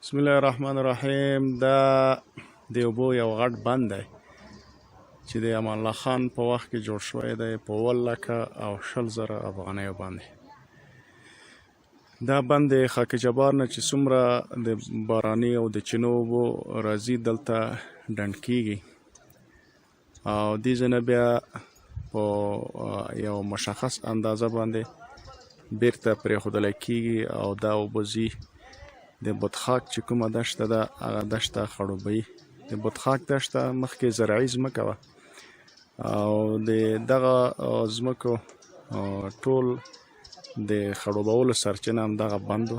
بسم الله الرحمن الرحیم. دا د اوبو یو غټ بند دی چې د امان الله خان په وخت کې جوړ شوی دی په 1,20,000 افغانیو باندې. دا بند د خاک جبار نه چې څومره د باراني او د چینو اوبو راځي دلته ډنډ کیږي او دې ځای بیا په یو مشخص اندازه باندې بیرته پرېښودلی کیږي او دا اوبه ځي د بطخاک چې کومه دشته ده هغه دشته خړوبوي. د بطخاک دشته مخکې زرعي ځمکه وه او د دغه ځمکو ټول د خړوبولو سرچینه همدغه بند و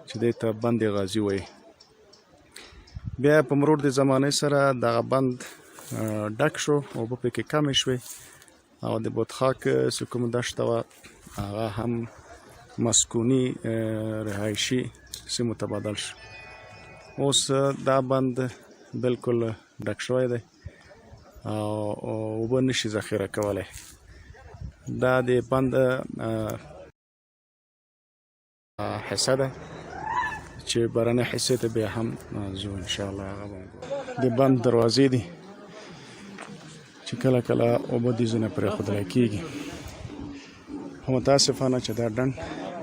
چې دې ته بند غازي وایي. بیا په مرور د زمانې سره دغه بند ډک شو، اوبه پکې کمې شوې او د بطخاک چې کومه دشته وه هغه هم مسکوني رهایشي سیمو ته بدل شو. اوس دا بند بالکل ډک شوی دی او اوبه نشي ذخیره کولی. دا د بند حصه ده چې بهرنۍ حصې ته بیا هم ځو انشاءالله. هغه د بند دروازې دي چې کله کله اوبه دې ځای نه پرېښودلی کېږي. خو متاسفانه چې دا ډنډ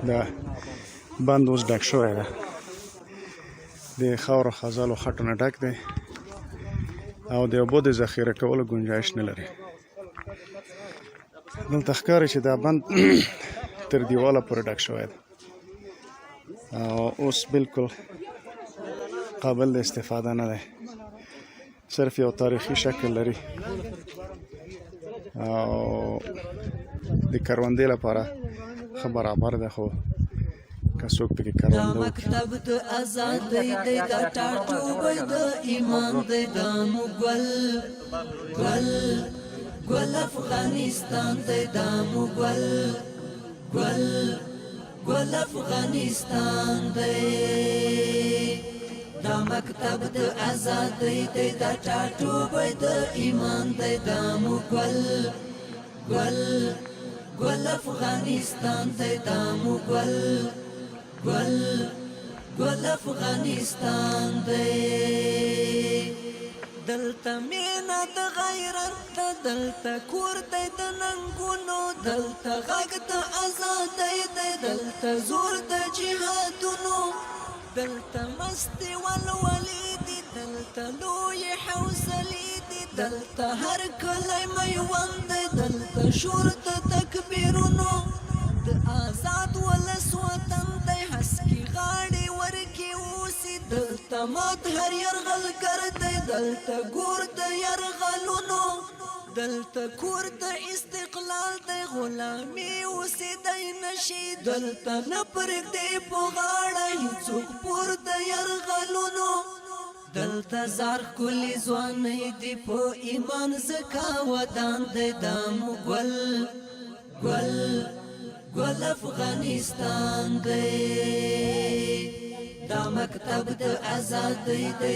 دا بند اوس ډک شوی ده، د خاورو خزالو خټو نه ډک دی او د اوبو د ذخیره کولو ګنجایش نه لري. دلته ښکاري چې دا بند تر دیواله پورې ډک شوی دی او اوس بالکل قابل د استفاده نه دی، صرف یو تاریخي شکل لري او د کروندې لپاره ښه برابر ده. خو که څوک پکې کرونده وکړي مکتب د ازادۍ دی، د ټاټوبۍ د ایمان دی، د مو ګل ګل ګل افغانستان دی، د مو ګل ګل ګل افغانستان دی. دا مکتب د ازادۍ دی، د ټاټوبۍ د ایمان دی، د مو ګل ګل ګل افغانستان دی، د مو ګل ګل ګل افغانستان دی. دلته مینا د غیرت ده، دلته کور دی د ننګونو، دلته غږ د ازادۍ دی، دلته زور د جهادونو، دلته مستې ولولې دي، دلته لویې حوصلې دي، دلته هر کلی میوند دی، دلته شور د تکبیرونو، د آزاد ولس وطن دی، هسکې غاړې ورکې اوسي، دلته مات هر یرغلګر دی، دلته ګور د یرغلونو، دلته کور د استقلال دی، غلامي اوسېدی نشي، دلته نه پرېږدي په غاړه هېڅوک پور د یرغلونو، دلته زار ښکلي ځوانۍ دي په ایمان ځکه ودان دی، د مو ګل ګل ګل افغانستان دی. دا مکتب د ازادۍ دی،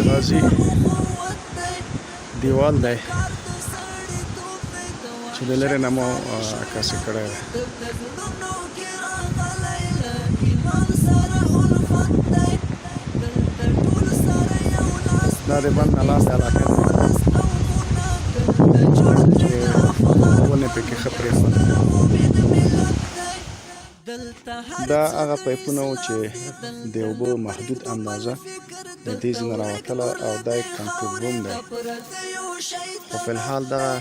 غازي دیوال دی چې د لرې نه مو عکاسي کړی دی. دا د بند نه لاندې علاقه ده چې ونې پکې ښه پرېښودل. دا هغه پایپونه وو چې د اوبو محدود اندازه د دې ځای نه راوتله او دا یې کنټرول روم دی. خو فی الحال دغه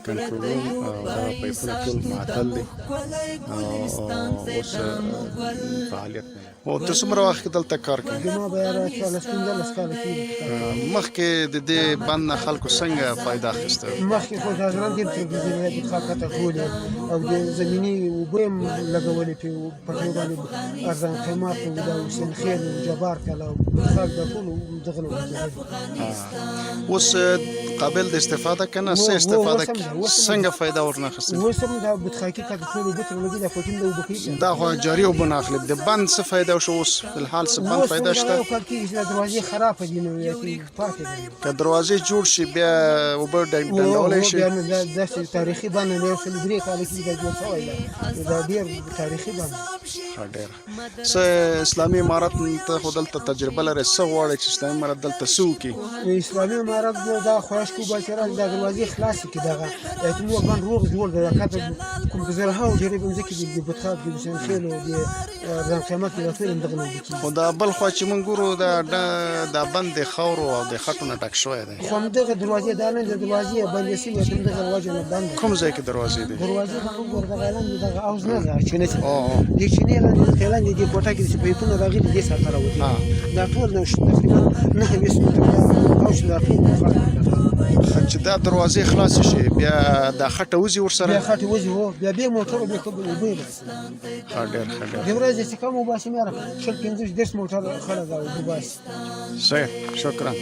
کنټرول روم او دغه پایپونه ټول معطل دي او اوس فعالیت نه لري. او ته څومره وخت کې دلته کار کوې؟ ما به 14 کاله کېږي. مخکې د دې بند نه خلکو څنګه فایده اخیسته؟ مخکې خو ځانګړې تلویزیوني د خاکته ټولې او د زمیني اوبه هم لګولې په پټیو باندې ارزان قیمت او د حسین خیل او جبار کلا او خاک د ټولو دغه اوس قابل د استفاده که نه؟ څه استفاده دا څنګه فایده ورنه اخیستل اوس هم دا بتخاکي کاته ټول اوبه تر لګي دا پټین د اوبه کوي دا خو جاري اوبه نه اخلي د بند څه فایده شو اوس فلحال څه بند فایده شته اوس کې چې دروازې خراب دي نو پاتې دي که دروازې جوړ شي بیا اوبه ډنډولای شي بیا دا تاریخي بند نه یو څل درې کال کې دا جوړ شوی دی دا ډېر تاریخي بند ډېر څه اسلامي امارت ته خو دلته تجربه لري څه غواړي چې اسلامي امارت دلته څه وکړي اسلامي امارت دا خواهش کوي چې دا دروازې خلاصې کړي دغه یتیمو بند روغ جوړ دی کاته کوم زرهاو جریب مځکې د بتخاب د حسین خیل او د ځان قیمت د ټول دغه نه وکړي خو دا بل خوا چې مونږ ګورو دا بند د خاورو او د خټو نه ډک شوی دی خو همدغه دروازې دا نه د دروازې بندې شوي همدغه وجه نه بند کوم ځای کې دروازې دي دروازې به وګوره دغه لاندې دغه اوز نه ده چینې دې چینې لاندې دې کوټه کې چې پایپونه راغلي دې سره راوځي دا ټول نو تقریبا 9 متره اوس لا ټول چې دا دروازې خلاص شي بیا دا خټه وځي ورسره بیا خټه وځي هو بیا موټر به کوم وبې ډېر د ورځې چې کوم وباسي مې را شل 15 موټر خړه دا وباسي صحیح شکرا